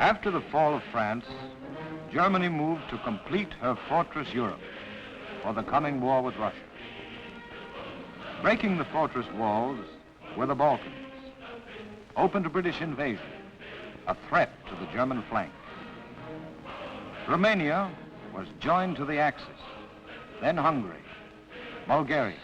After the fall of France, Germany moved to complete her fortress Europe for the coming war with Russia. Breaking the fortress walls were the Balkans, open to British invasion, a threat to the German flank. Romania was joined to the Axis, then Hungary, Bulgaria.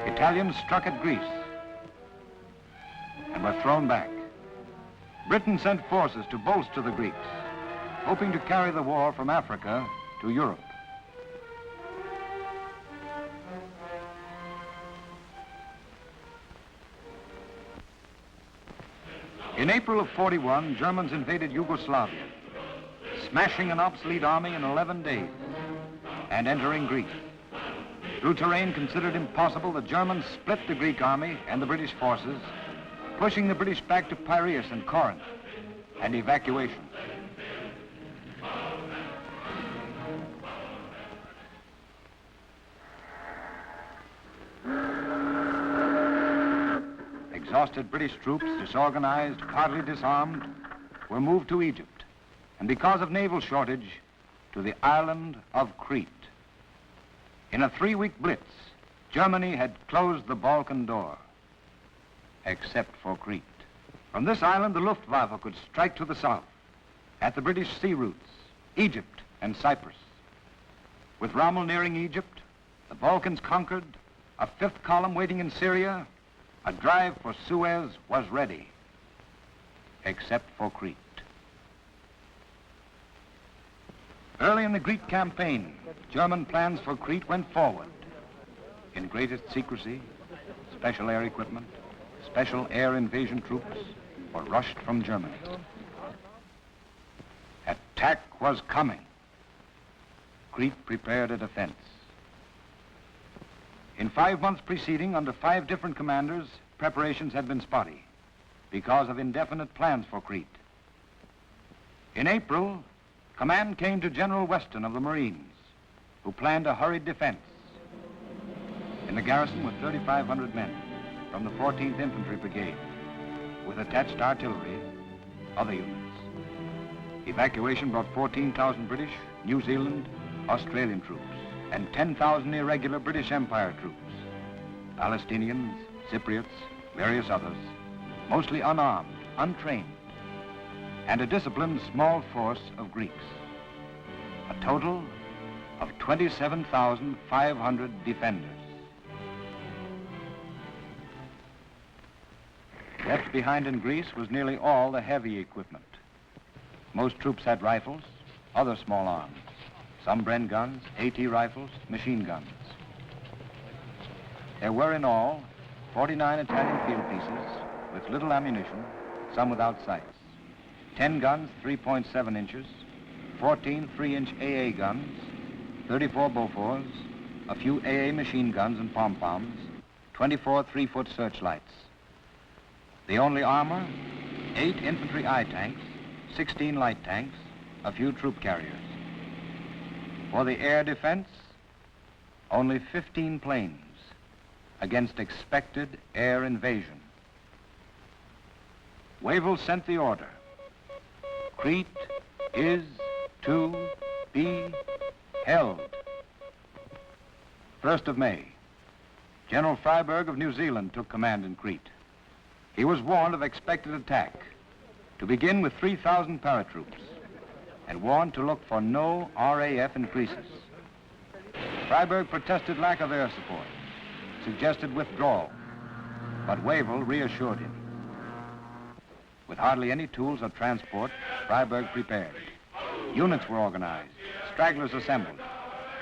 Italians struck at Greece and were thrown back. Britain sent forces to bolster the Greeks, hoping to carry the war from Africa to Europe. In April of '41, Germans invaded Yugoslavia, smashing an obsolete army in 11 days and entering Greece. Through terrain considered impossible, the Germans split the Greek army and the British forces, pushing the British back to Piraeus and Corinth, and evacuation. Exhausted British troops, disorganized, partly disarmed, were moved to Egypt, and because of naval shortage, to the island of Crete. In a 3-week blitz, Germany had closed the Balkan door, except for Crete. From this island, the Luftwaffe could strike to the south, at the British sea routes, Egypt and Cyprus. With Rommel nearing Egypt, the Balkans conquered, a 5th column waiting in Syria, a drive for Suez was ready, except for Crete. Early in the Greek campaign, German plans for Crete went forward. In greatest secrecy, special air equipment, special air invasion troops were rushed from Germany. Attack was coming. Crete prepared a defense. In 5 months preceding, under 5 different commanders, preparations had been spotty because of indefinite plans for Crete. In April, command came to General Weston of the Marines, who planned a hurried defense. In the garrison were 3,500 men from the 14th Infantry Brigade, with attached artillery, other units. Evacuation brought 14,000 British, New Zealand, Australian troops, and 10,000 irregular British Empire troops, Palestinians, Cypriots, various others, mostly unarmed, untrained, and a disciplined small force of Greeks. A total of 27,500 defenders. Left behind in Greece was nearly all the heavy equipment. Most troops had rifles, other small arms, some Bren guns, AT rifles, machine guns. There were in all 49 Italian field pieces with little ammunition, some without sights. 10 guns, 3.7 inches, 14 3-inch AA guns, 34 Bofors, a few AA machine guns and pom-poms, 24 3-foot searchlights. The only armor, 8 infantry I-tanks, 16 light tanks, a few troop carriers. For the air defense, only 15 planes against expected air invasion. Wavell sent the order. Crete is to be held. 1st of May, General Freyberg of New Zealand took command in Crete. He was warned of expected attack, to begin with 3,000 paratroops, and warned to look for no RAF increases. Freyberg protested lack of air support, suggested withdrawal, but Wavell reassured him. With hardly any tools or transport, Freyberg prepared. Units were organized, stragglers assembled,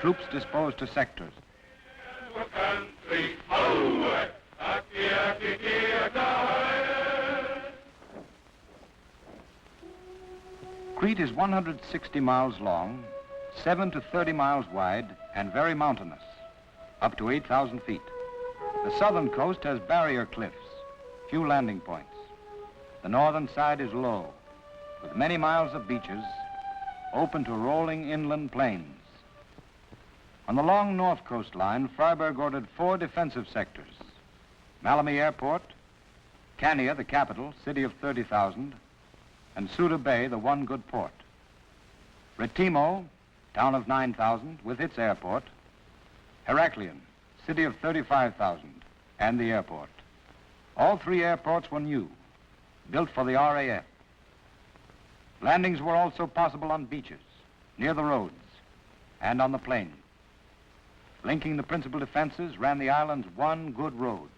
troops disposed to sectors. Crete is 160 miles long, 7 to 30 miles wide, and very mountainous, up to 8,000 feet. The southern coast has barrier cliffs, few landing points. The northern side is low, with many miles of beaches open to rolling inland plains. On the long north coastline, Freiburg ordered 4 defensive sectors: Malmö Airport, Cania, the capital, city of 30,000, and Suda Bay, the one good port. Retimo, town of 9,000, with its airport. Heraklion, city of 35,000, and the airport. All 3 airports were new, built for the RAF. Landings were also possible on beaches, near the roads, and on the plain. Linking the principal defenses ran the island's one good road.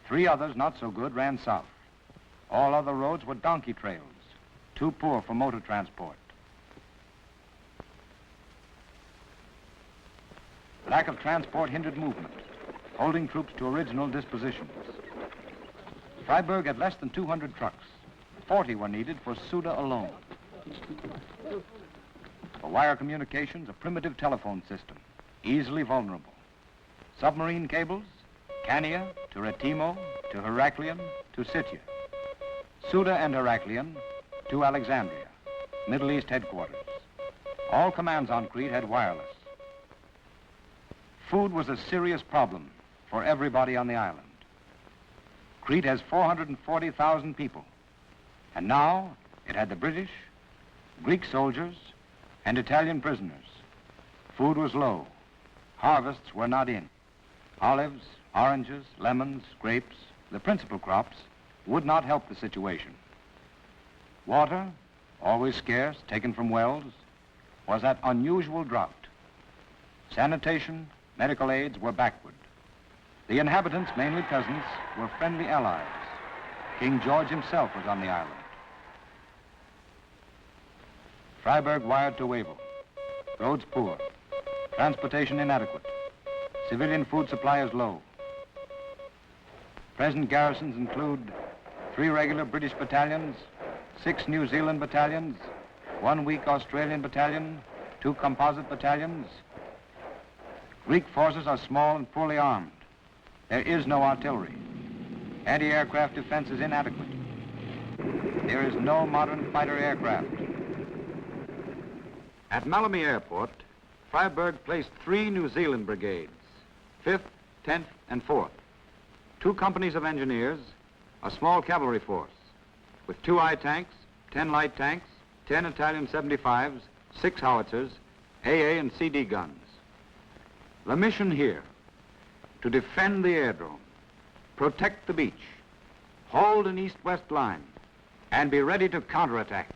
3 others, not so good, ran south. All other roads were donkey trails, too poor for motor transport. Lack of transport hindered movement, holding troops to original dispositions. Freiburg had less than 200 trucks. 40 were needed for Suda alone. For wire communications, a primitive telephone system, easily vulnerable. Submarine cables, Cania to Retimo, to Heraklion, to Sitya. Suda and Heraklion to Alexandria, Middle East headquarters. All commands on Crete had wireless. Food was a serious problem for everybody on the island. Crete has 440,000 people, and now it had the British, Greek soldiers, and Italian prisoners. Food was low. Harvests were not in. Olives, oranges, lemons, grapes, the principal crops, would not help the situation. Water, always scarce, taken from wells, was at unusual drought. Sanitation, medical aids were backward. The inhabitants, mainly peasants, were friendly allies. King George himself was on the island. Freiburg wired to Wavell. Roads poor. Transportation inadequate. Civilian food supply is low. Present garrisons include 3 regular British battalions, 6 New Zealand battalions, 1 weak Australian battalion, 2 composite battalions. Greek forces are small and poorly armed. There is no artillery. Anti-aircraft defense is inadequate. There is no modern fighter aircraft. At Malmö Airport, Freiburg placed 3 New Zealand brigades, 5th, 10th, and 4th. 2 companies of engineers, a small cavalry force, with 2 I-tanks, 10 light tanks, 10 Italian 75s, 6 howitzers, AA and CD guns. The mission here, to defend the airdrome, protect the beach, hold an east-west line, and be ready to counterattack,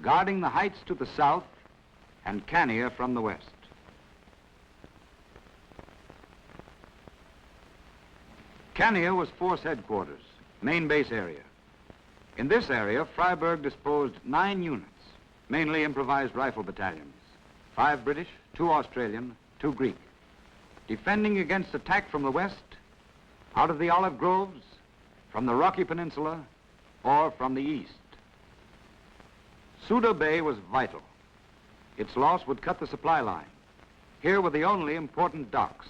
guarding the heights to the south and Cania from the west. Cania was force headquarters, main base area. In this area, Freiburg disposed 9 units, mainly improvised rifle battalions, 5 British, 2 Australian, 2 Greek, defending against attack from the west, out of the olive groves, from the Rocky Peninsula, or from the east. Suda Bay was vital. Its loss would cut the supply line. Here were the only important docks.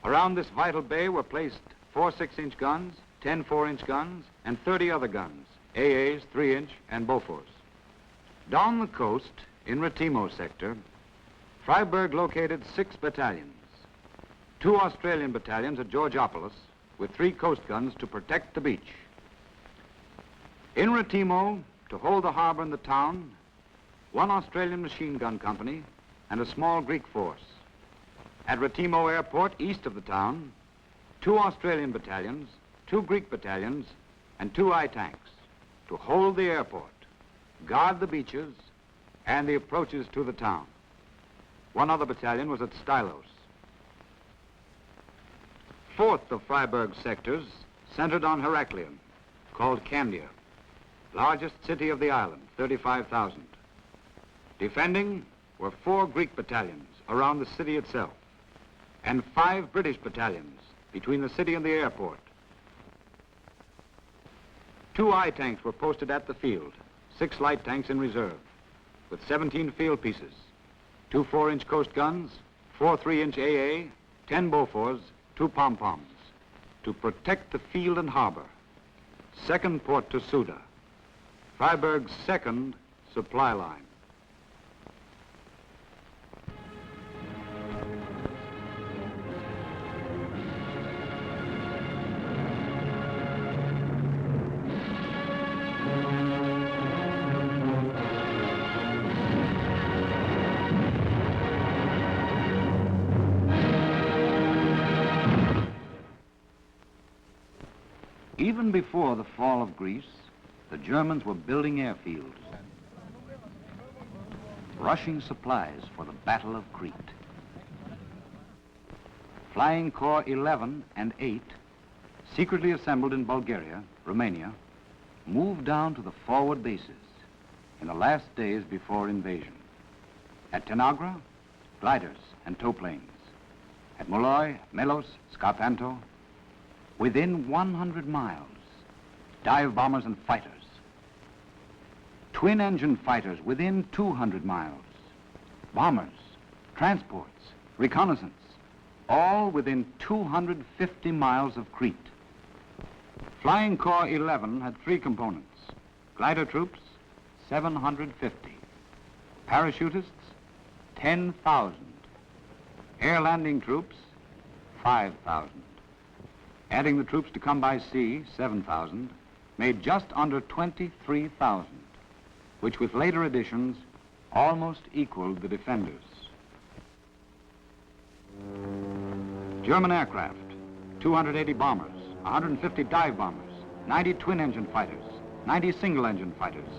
Around this vital bay were placed 4 6-inch guns, 10 4-inch guns, and 30 other guns, AAs, 3-inch, and Bofors. Down the coast, in Retimo sector, Freiburg located 6 battalions. 2 Australian battalions at Georgiopolis, with 3 coast guns to protect the beach. In Retimo, to hold the harbor and the town, 1 Australian machine gun company and a small Greek force. At Retimo Airport, east of the town, 2 Australian battalions, 2 Greek battalions, and 2 I-tanks to hold the airport, guard the beaches, and the approaches to the town. 1 other battalion was at Stylos. 4th of Freiburg's sectors centered on Heraklion, called Candia, largest city of the island, 35,000. Defending were 4 Greek battalions around the city itself, and 5 British battalions between the city and the airport. 2 I-tanks were posted at the field, 6 light tanks in reserve, with 17 field pieces, 2 4-inch coast guns, 4 3-inch AA, 10 Bofors, 2 pom-poms. to protect the field and harbor. Second port to Suda, Freiburg's second supply line. Even before the fall of Greece, the Germans were building airfields, rushing supplies for the Battle of Crete. Flying Corps 11 and 8, secretly assembled in Bulgaria, Romania, moved down to the forward bases in the last days before invasion. At Tanagra, gliders and tow planes. At Moloi, Melos, Scarpanto, within 100 miles, dive bombers and fighters. Twin-engine fighters within 200 miles. Bombers, transports, reconnaissance, all within 250 miles of Crete. Flying Corps 11 had 3 components. Glider troops, 750. Parachutists, 10,000. Air landing troops, 5,000. Adding the troops to come by sea, 7,000, made just under 23,000, which with later additions almost equaled the defenders. German aircraft, 280 bombers, 150 dive bombers, 90 twin-engine fighters, 90 single-engine fighters,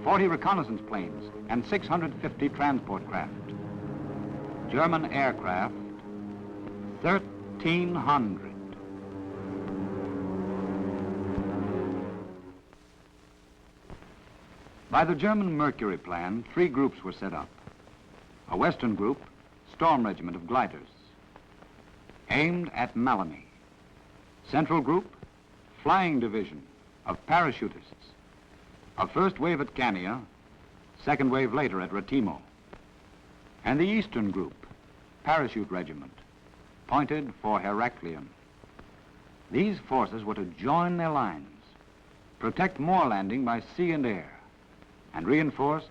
40 reconnaissance planes, and 650 transport craft. German aircraft, 1,300. By the German Mercury plan, 3 groups were set up. A western group, Storm Regiment of gliders, aimed at Malami. Central group, Flying Division of parachutists. A first wave at Cania, second wave later at Retimo. And the eastern group, Parachute Regiment, pointed for Heraklion. These forces were to join their lines, protect more landing by sea and air, and reinforced,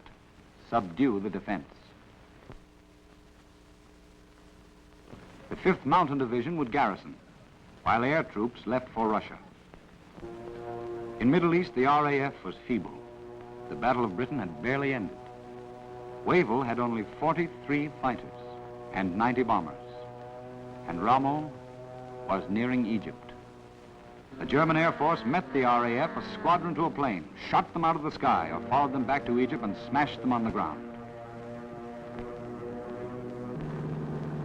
subdue the defense. The 5th Mountain Division would garrison, while air troops left for Russia. In Middle East, the RAF was feeble. The Battle of Britain had barely ended. Wavell had only 43 fighters and 90 bombers, and Rommel was nearing Egypt. The German Air Force met the RAF a squadron to a plane, shot them out of the sky, or followed them back to Egypt and smashed them on the ground.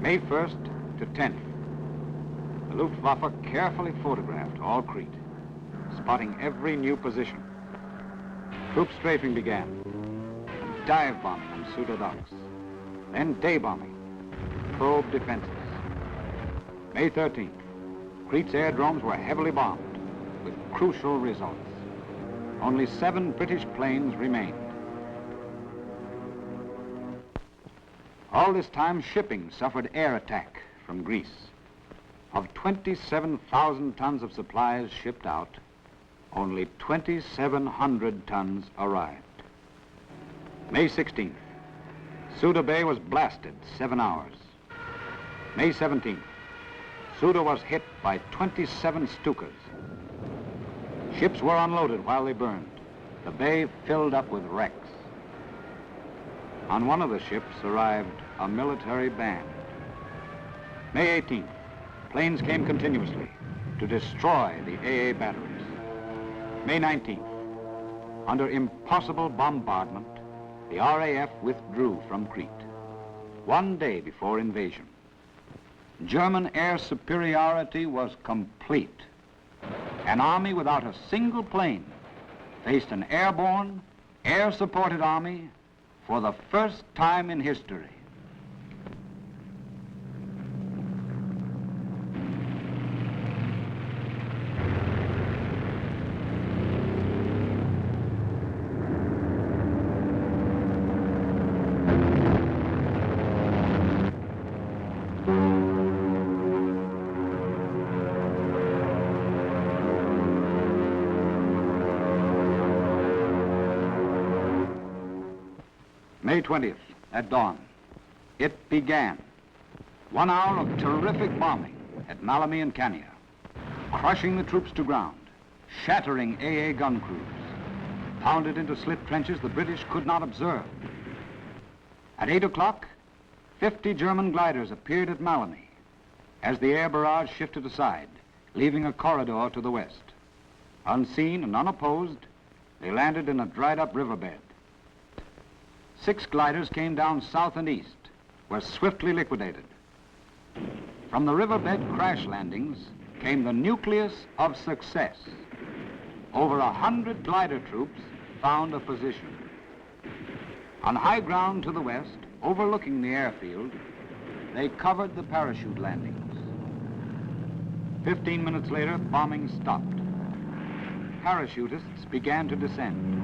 May 1st to 10th, the Luftwaffe carefully photographed all Crete, spotting every new position. Troop strafing began, and dive bombing on Suda docks, then day bombing, probe defenses. May 13th, Crete's airdromes were heavily bombed, with crucial results. Only 7 British planes remained. All this time, shipping suffered air attack from Greece. Of 27,000 tons of supplies shipped out, only 2,700 tons arrived. May 16th, Suda Bay was blasted 7 hours. May 17th, Suda was hit by 27 Stukas. Ships were unloaded while they burned. The bay filled up with wrecks. On one of the ships arrived a military band. May 18th, planes came continuously to destroy the AA batteries. May 19th, under impossible bombardment, the RAF withdrew from Crete, 1 day before invasion. German air superiority was complete. An army without a single plane faced an airborne, air-supported army for the first time in history. May 20th, at dawn. It began. 1 hour of terrific bombing at Malami and Kania, crushing the troops to ground, shattering AA gun crews, pounded into slit trenches the British could not observe. At 8 o'clock, 50 German gliders appeared at Malami as the air barrage shifted aside, leaving a corridor to the west. Unseen and unopposed, they landed in a dried-up riverbed. 6 gliders came down south and east, were swiftly liquidated. From the riverbed crash landings came the nucleus of success. Over 100 glider troops found a position. On high ground to the west, overlooking the airfield, they covered the parachute landings. 15 minutes later, bombing stopped. Parachutists began to descend.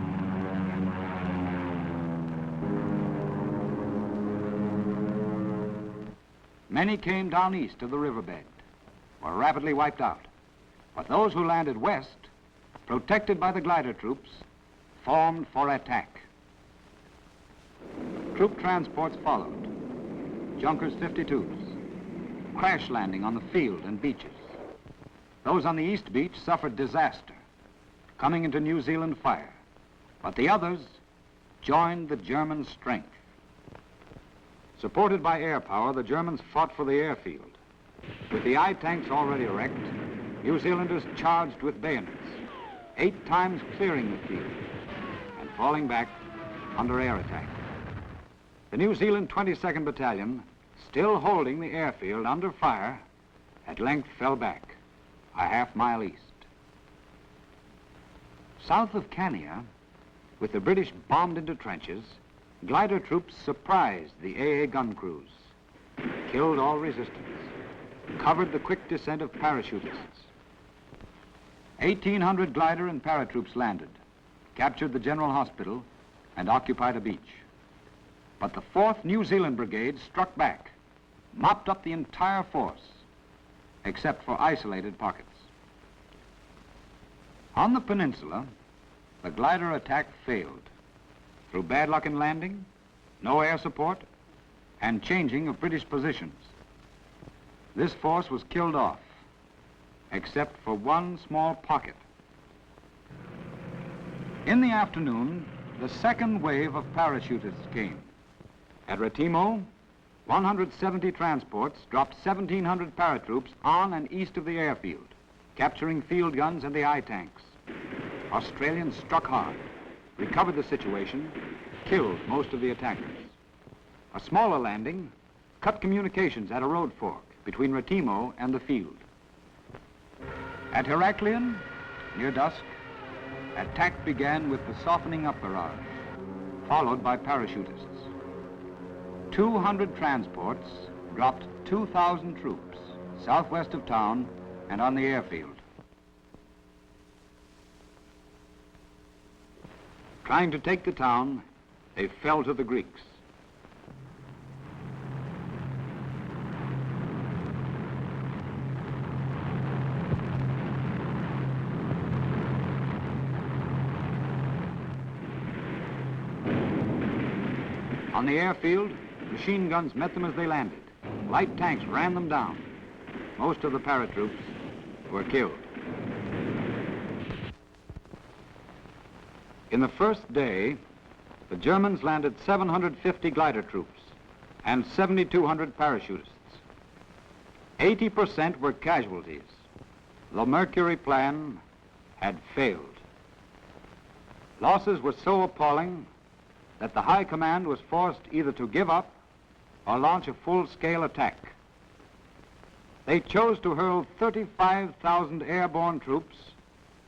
Many came down east of the riverbed, were rapidly wiped out. But those who landed west, protected by the glider troops, formed for attack. Troop transports followed, Junkers 52s, crash landing on the field and beaches. Those on the east beach suffered disaster, coming into New Zealand fire, but the others joined the German strength. Supported by air power, the Germans fought for the airfield. With the I tanks already erect, New Zealanders charged with bayonets, 8 times clearing the field and falling back under air attack. The New Zealand 22nd Battalion, still holding the airfield under fire, at length fell back a half-mile east. South of Kania, with the British bombed into trenches, glider troops surprised the AA gun crews, killed all resistance, covered the quick descent of parachutists. 1,800 glider and paratroops landed, captured the General Hospital, and occupied a beach. But the 4th New Zealand Brigade struck back, mopped up the entire force, except for isolated pockets. On the peninsula, the glider attack failed through bad luck in landing, no air support, and changing of British positions. This force was killed off, except for one small pocket. In the afternoon, the second wave of parachutists came. At Retimo, 170 transports dropped 1,700 paratroops on and east of the airfield, capturing field guns and the I tanks. Australians struck hard, recovered the situation, killed most of the attackers. A smaller landing cut communications at a road fork between Retimo and the field. At Heraklion, near dusk, attack began with the softening up barrage, followed by parachutists. 200 transports dropped 2,000 troops southwest of town and on the airfield. Trying to take the town, they fell to the Greeks. On the airfield, machine guns met them as they landed. Light tanks ran them down. Most of the paratroops were killed. In the first day, the Germans landed 750 glider troops and 7,200 parachutists. 80% were casualties. The Mercury plan had failed. Losses were so appalling that the High Command was forced either to give up or launch a full-scale attack. They chose to hurl 35,000 airborne troops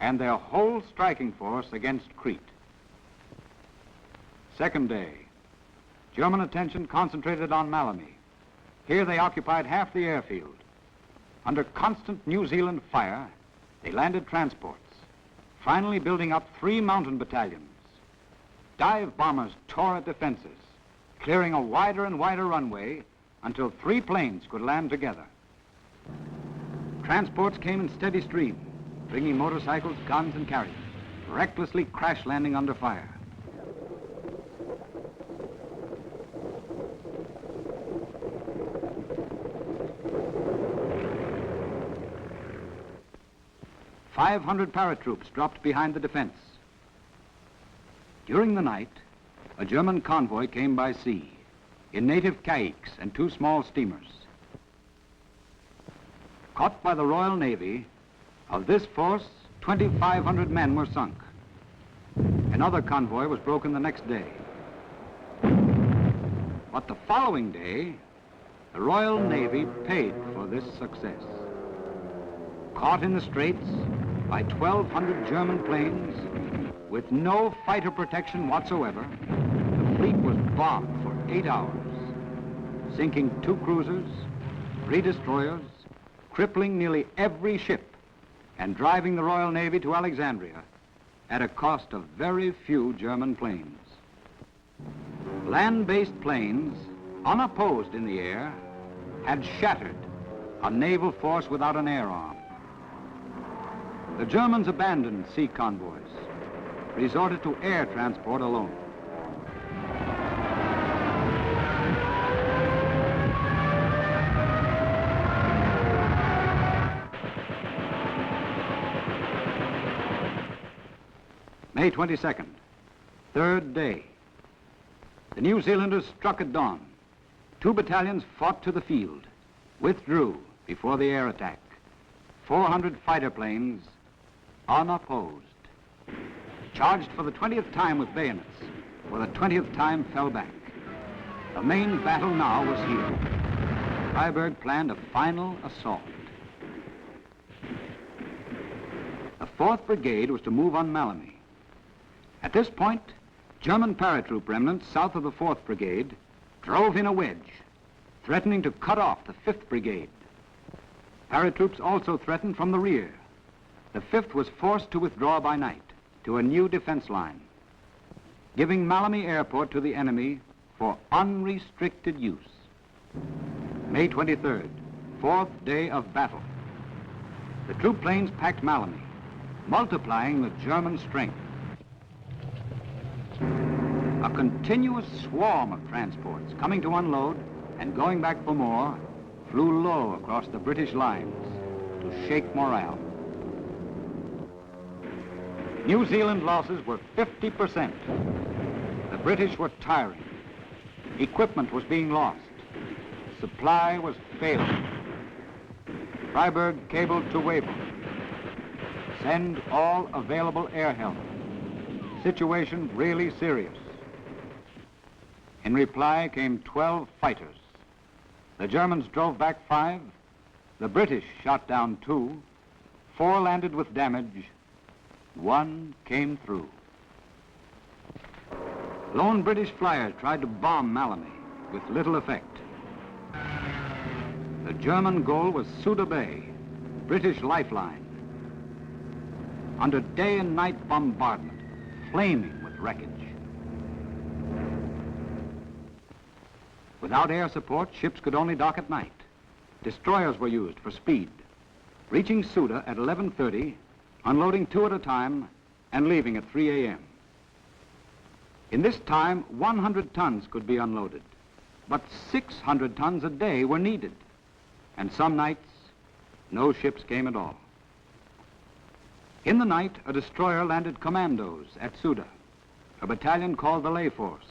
and their whole striking force against Crete. Second day, German attention concentrated on Malami. Here they occupied half the airfield. Under constant New Zealand fire, they landed transports, finally building up 3 mountain battalions. Dive bombers tore at defenses, clearing a wider and wider runway until 3 planes could land together. Transports came in steady stream, bringing motorcycles, guns, and carriers, recklessly crash landing under fire. 500 paratroops dropped behind the defense. During the night, a German convoy came by sea in native caiques and 2 small steamers. Caught by the Royal Navy, of this force, 2,500 men were sunk. Another convoy was broken the next day. But the following day, the Royal Navy paid for this success. Caught in the straits by 1,200 German planes with no fighter protection whatsoever, the fleet was bombed for 8 hours, sinking 2 cruisers, 3 destroyers, crippling nearly every ship, and driving the Royal Navy to Alexandria at a cost of very few German planes. Land-based planes, unopposed in the air, had shattered a naval force without an air arm. The Germans abandoned sea convoys, resorted to air transport alone. May 22nd, 3rd day. The New Zealanders struck at dawn. 2 battalions fought to the field, withdrew before the air attack. 400 fighter planes, unopposed. Charged for the 20th time with bayonets, for the 20th time fell back. The main battle now was here. Freiburg planned a final assault. The 4th Brigade was to move on Malmedy. At this point, German paratroop remnants south of the 4th Brigade drove in a wedge, threatening to cut off the 5th Brigade. Paratroops also threatened from the rear. The 5th was forced to withdraw by night to a new defense line, giving Malmedy Airport to the enemy for unrestricted use. May 23rd, 4th day of battle. The troop planes packed Malmedy, multiplying the German strength. A continuous swarm of transports coming to unload and going back for more flew low across the British lines to shake morale. New Zealand losses were 50%. The British were tiring. Equipment was being lost. Supply was failing. Freiburg cabled to Wavell. Send all available air help. Situation really serious. In reply came 12 fighters. The Germans drove back 5. The British shot down 2. 4 landed with damage. 1 came through. Lone British flyers tried to bomb Malmedy with little effect. The German goal was Souda Bay, British lifeline. Under day and night bombardment, flaming with wreckage. Without air support, ships could only dock at night. Destroyers were used for speed, reaching Souda at 11:30, unloading 2 at a time, and leaving at 3 a.m. In this time, 100 tons could be unloaded, but 600 tons a day were needed. And some nights, no ships came at all. In the night, a destroyer landed commandos at Souda, a battalion called the Lay Force.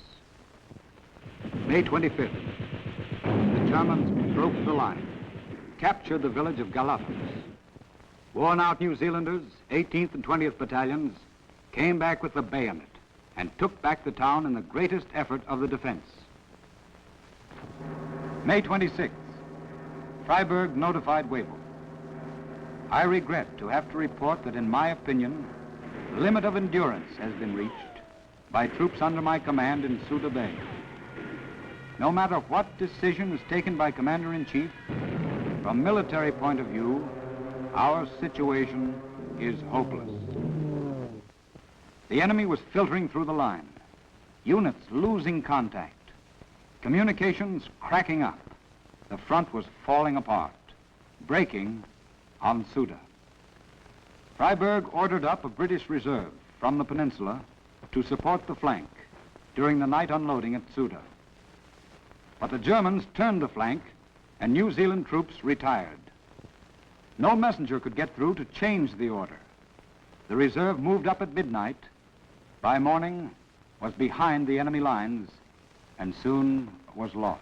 May 25th, the Germans broke the line, captured the village of Galapagos. Worn-out New Zealanders, 18th and 20th battalions, came back with the bayonet and took back the town in the greatest effort of the defense. May 26th, Freiburg notified Wavell. I regret to have to report that, in my opinion, the limit of endurance has been reached by troops under my command in Souda Bay. No matter what decision is taken by Commander-in-Chief, from military point of view, our situation is hopeless. The enemy was filtering through the line, units losing contact, communications cracking up. The front was falling apart, breaking on Souda. Freiburg ordered up a British reserve from the peninsula to support the flank during the night unloading at Souda. But the Germans turned the flank and New Zealand troops retired. No messenger could get through to change the order The reserve moved up at midnight. By morning, was behind the enemy lines and soon was lost.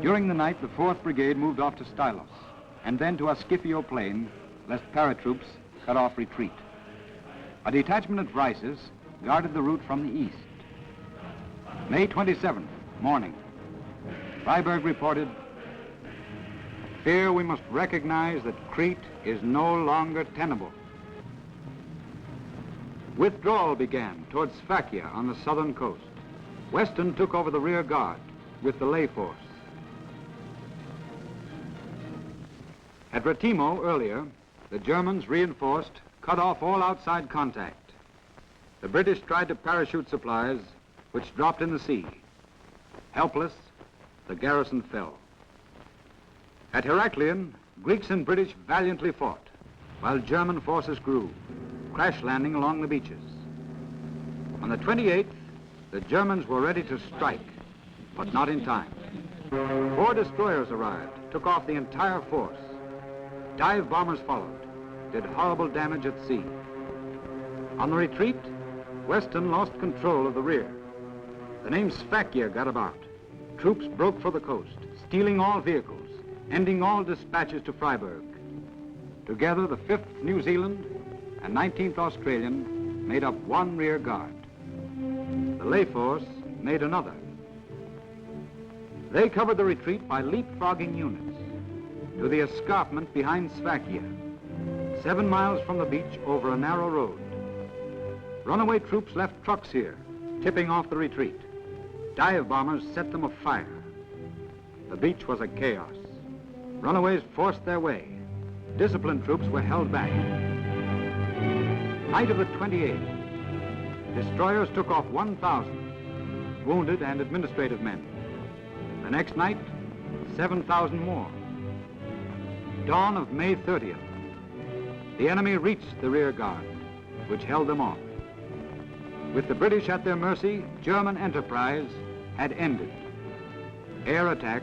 During the night, the 4th Brigade moved off to Stylos and then to a Scipio plain, lest paratroops cut off retreat. A detachment at Brice's guarded the route from the east. May 27th, morning. Freiberg reported, "Fear we must recognize that Crete is no longer tenable." Withdrawal began towards Sfakia on the southern coast. Weston took over the rear guard with the lay force. At Retimo earlier, the Germans reinforced, cut off all outside contact. The British tried to parachute supplies, which dropped in the sea. Helpless, the garrison fell. At Heraklion, Greeks and British valiantly fought, while German forces grew, crash landing along the beaches. On the 28th, the Germans were ready to strike, but not in time. 4 destroyers arrived, took off the entire force. Dive bombers followed, did horrible damage at sea. On the retreat, Weston lost control of the rear. The name Sfakia got about. Troops broke for the coast, stealing all vehicles, ending all dispatches to Freiberg. Together, the 5th New Zealand and 19th Australian made up one rear guard. The lay force made another. They covered the retreat by leapfrogging units to the escarpment behind Sfakia, 7 miles from the beach over a narrow road. Runaway troops left trucks here, tipping off the retreat. Dive bombers set them afire. The beach was a chaos. Runaways forced their way. Disciplined troops were held back. Night of the 28th, destroyers took off 1,000, wounded and administrative men. The next night, 7,000 more. Dawn of May 30th, the enemy reached the rear guard, which held them off. With the British at their mercy, German enterprise had ended. Air attack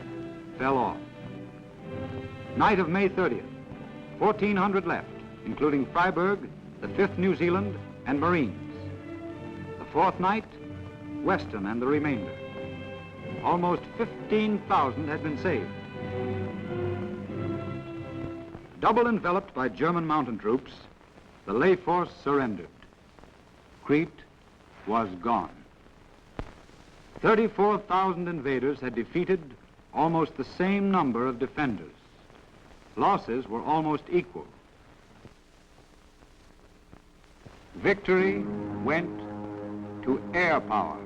fell off. Night of May 30th, 1,400 left, including Freiberg, the 5th New Zealand, and Marines. The 4th night, Weston and the remainder. Almost 15,000 had been saved. Double enveloped by German mountain troops, the lay force surrendered. Crete was gone. 34,000 invaders had defeated almost the same number of defenders. Losses were almost equal. Victory went to air power.